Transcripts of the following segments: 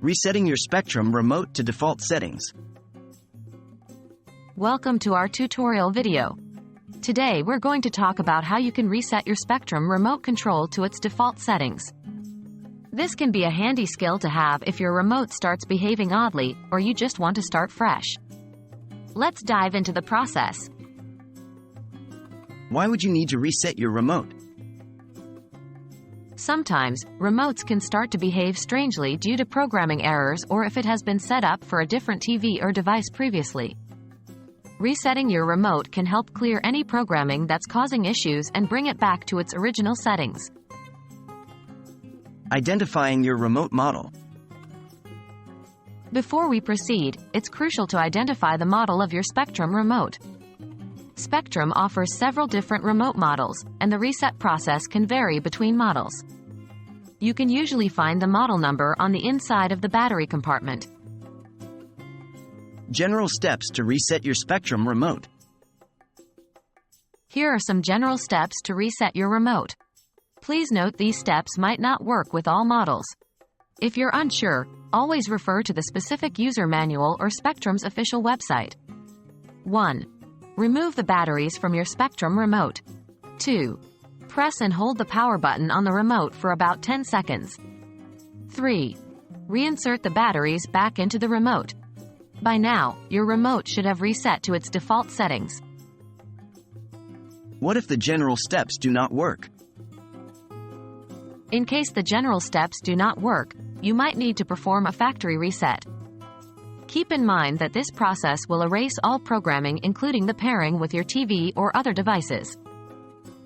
Resetting your Spectrum remote to default settings. Welcome to our tutorial video. Today we're going to talk about how you can reset your Spectrum remote control to its default settings. This can be a handy skill to have if your remote starts behaving oddly or you just want to start fresh. Let's dive into the process. Why would you need to reset your remote? Sometimes, remotes can start to behave strangely due to programming errors or if it has been set up for a different TV or device previously. Resetting your remote can help clear any programming that's causing issues and bring it back to its original settings. Identifying your remote model. Before we proceed, it's crucial to identify the model of your Spectrum remote. Spectrum offers several different remote models, and the reset process can vary between models. You can usually find the model number on the inside of the battery compartment. General steps to reset your Spectrum remote. Here are some general steps to reset your remote. Please note these steps might not work with all models. If you're unsure, always refer to the specific user manual or Spectrum's official website. 1. Remove the batteries from your Spectrum remote. 2. Press and hold the power button on the remote for about 10 seconds. 3. Reinsert the batteries back into the remote. By now, your remote should have reset to its default settings. What if the general steps do not work? In case the general steps do not work, you might need to perform a factory reset. Keep in mind that this process will erase all programming including the pairing with your TV or other devices.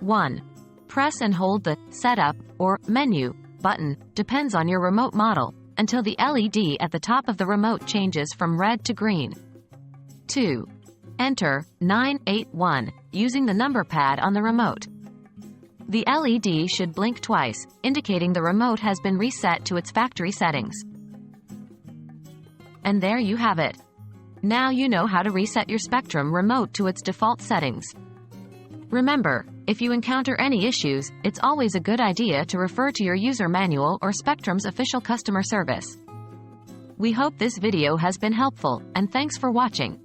1. Press and hold the Setup or Menu button, depends on your remote model, until the LED at the top of the remote changes from red to green. 2. Enter 981 using the number pad on the remote. The LED should blink twice, indicating the remote has been reset to its factory settings. And there you have it. Now you know how to reset your Spectrum remote to its default settings. Remember, if you encounter any issues, it's always a good idea to refer to your user manual or Spectrum's official customer service. We hope this video has been helpful, and thanks for watching.